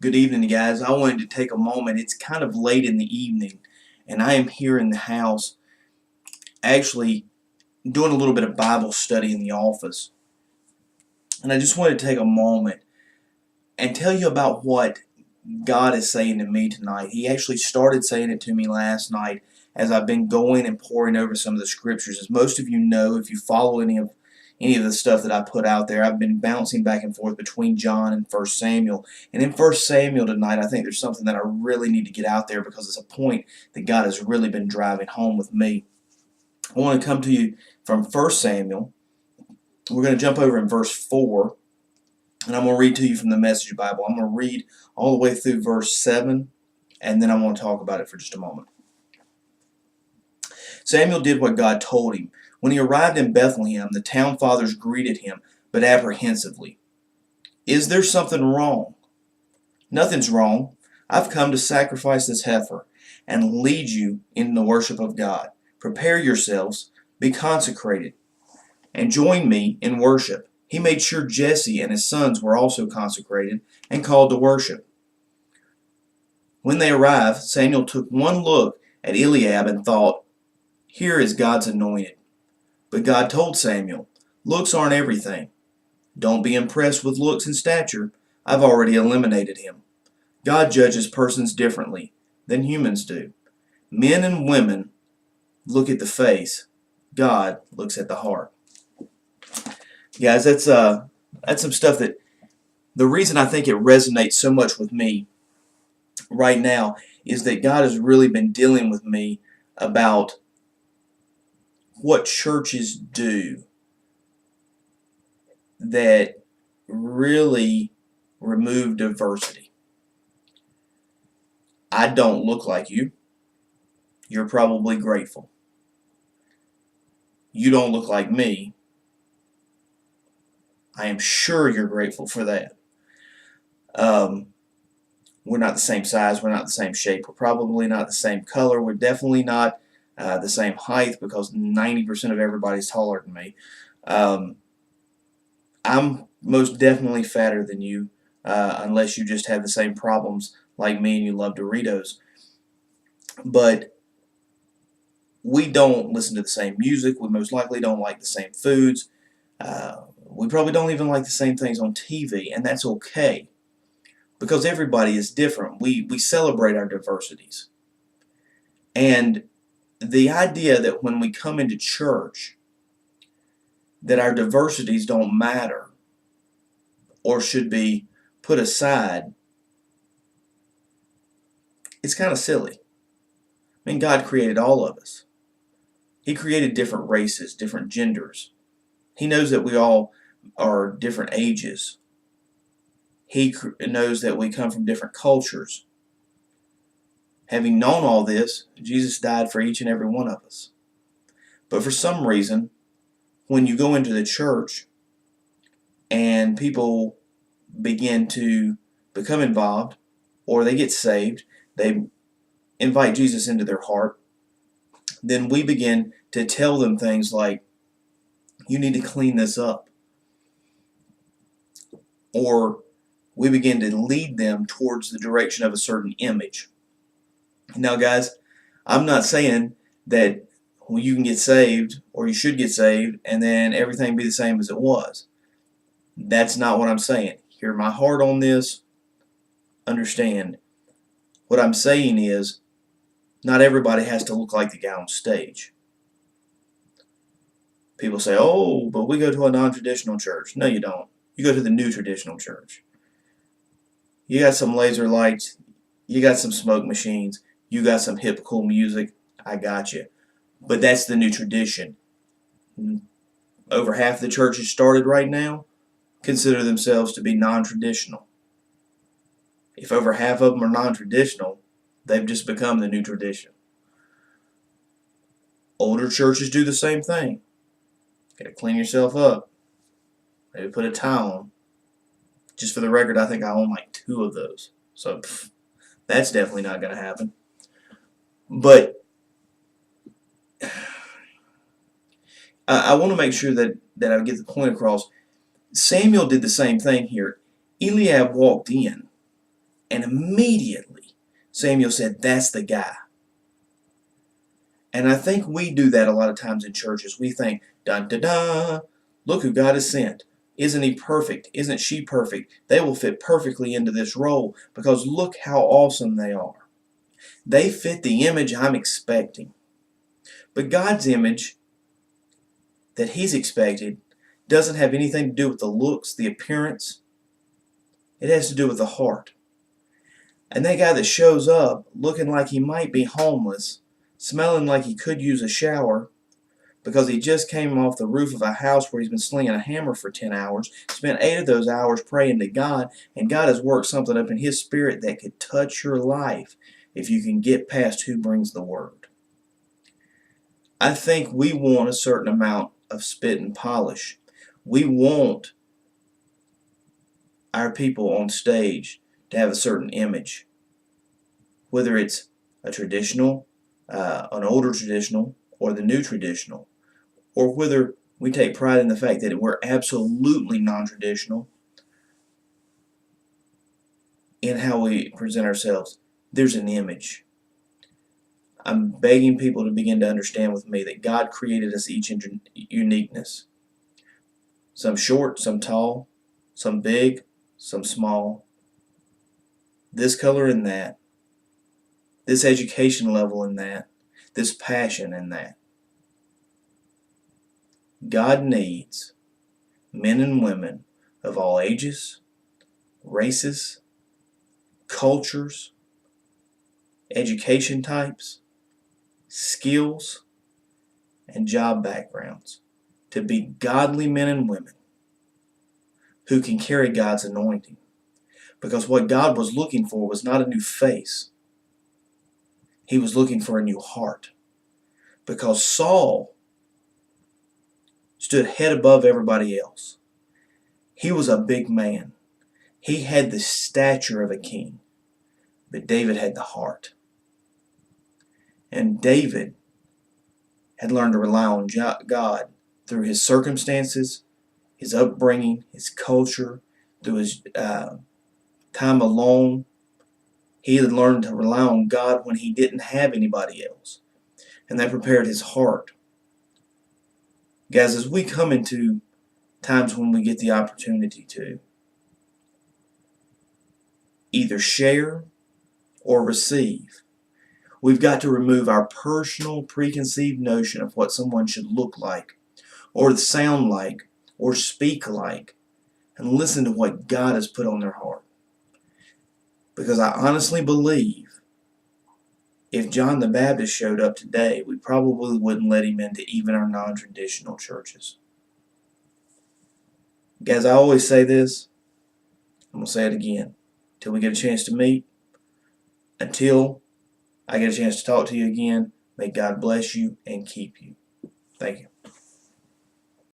Good evening, guys. I wanted to take a moment. It's kind of late in the evening, and I am here in the house actually doing a little bit of Bible study in the office. And I just wanted to take a moment and tell you about what God is saying to me tonight. He actually started saying it to me last night as I've been going and poring over some of the scriptures. As most of you know, if you follow any of the stuff that I put out there, I've been bouncing back and forth between John and 1 Samuel. And in 1 Samuel tonight, I think there's something that I really need to get out there because it's a point that God has really been driving home with me. I want to come to you from 1 Samuel. We're going to jump over in verse 4, and I'm going to read to you from the Message Bible. I'm going to read all the way through verse 7, and then I want to talk about it for just a moment. Samuel did what God told him. When he arrived in Bethlehem, the town fathers greeted him, but apprehensively. "Is there something wrong?" "Nothing's wrong. I've come to sacrifice this heifer and lead you in the worship of God. Prepare yourselves, be consecrated, and join me in worship." He made sure Jesse and his sons were also consecrated and called to worship. When they arrived, Samuel took one look at Eliab and thought, "Here is God's anointed." But God told Samuel, "Looks aren't everything. Don't be impressed with looks and stature. I've already eliminated him." God judges persons differently than humans do. Men and women look at the face. God looks at the heart. Guys, that's some stuff that the reason I think it resonates so much with me right now is that God has really been dealing with me about what churches do that really remove diversity. I don't look like you. You're probably grateful. You don't look like me. I am sure you're grateful for that. We're not the same size. We're not the same shape. We're probably not the same color. We're definitely not the same height because 90% of everybody's taller than me. I'm most definitely fatter than you, unless you just have the same problems like me and you love Doritos. But we don't listen to the same music. We most likely don't like the same foods. We probably don't even like the same things on TV, and that's okay because everybody is different. We celebrate our diversities. And the idea that when we come into church that our diversities don't matter or should be put aside, it's kind of silly. I mean, God created all of us. He created different races, different genders. He knows that we all are different ages. He knows that we come from different cultures. Having known all this, Jesus died for each and every one of us. But for some reason, when you go into the church and people begin to become involved or they get saved, they invite Jesus into their heart, then we begin to tell them things like, "You need to clean this up." Or we begin to lead them towards the direction of a certain image. Now, guys, I'm not saying that you can get saved or you should get saved and then everything be the same as it was. That's not what I'm saying. Hear my heart on this. Understand. What I'm saying is not everybody has to look like the guy on stage. People say, "Oh, but we go to a non-traditional church." No, you don't. You go to the new traditional church. You got some laser lights. You got some smoke machines. You got some hip, cool music. I got you. But that's the new tradition. Over half the churches started right now consider themselves to be non-traditional. If over half of them are non-traditional, they've just become the new tradition. Older churches do the same thing. Got to clean yourself up. Maybe put a towel on. Just for the record, I think I own like 2 of those. So that's definitely not going to happen. But I want to make sure that I get the point across. Samuel did the same thing here. Eliab walked in. And immediately Samuel said, that's the guy. And I think we do that a lot of times in churches. We think, dun dun dun, look who God has sent. Isn't he perfect? Isn't she perfect? They will fit perfectly into this role because look how awesome they are. They fit the image I'm expecting. But God's image that he's expected doesn't have anything to do with the looks, the appearance. It has to do with the heart. And that guy that shows up looking like he might be homeless, smelling like he could use a shower because he just came off the roof of a house where he's been slinging a hammer for 10 hours, spent 8 of those hours praying to God, and God has worked something up in his spirit that could touch your life if you can get past who brings the word. I think we want a certain amount of spit and polish. We want our people on stage to have a certain image, whether it's a traditional, an older traditional, or the new traditional, or whether we take pride in the fact that we're absolutely non-traditional in how we present ourselves. There's an image. I'm begging people to begin to understand with me that God created us each in uniqueness. Some short, some tall, some big, some small. This color and that. This education level and that. This passion and that. God needs men and women of all ages, races, cultures, education types, skills, and job backgrounds to be godly men and women who can carry God's anointing. Because what God was looking for was not a new face. He was looking for a new heart. Because Saul stood head above everybody else. He was a big man. He had the stature of a king. But David had the heart. And David had learned to rely on God through his circumstances, his upbringing, his culture, through his time alone. He had learned to rely on God when he didn't have anybody else. And that prepared his heart. Guys, as we come into times when we get the opportunity to either share or receive, we've got to remove our personal preconceived notion of what someone should look like, or sound like, or speak like, and listen to what God has put on their heart. Because I honestly believe if John the Baptist showed up today, we probably wouldn't let him into even our non-traditional churches. Guys, I always say this. I'm going to say it again. Until we get a chance to meet, until I get a chance to talk to you again, may God bless you and keep you. Thank you.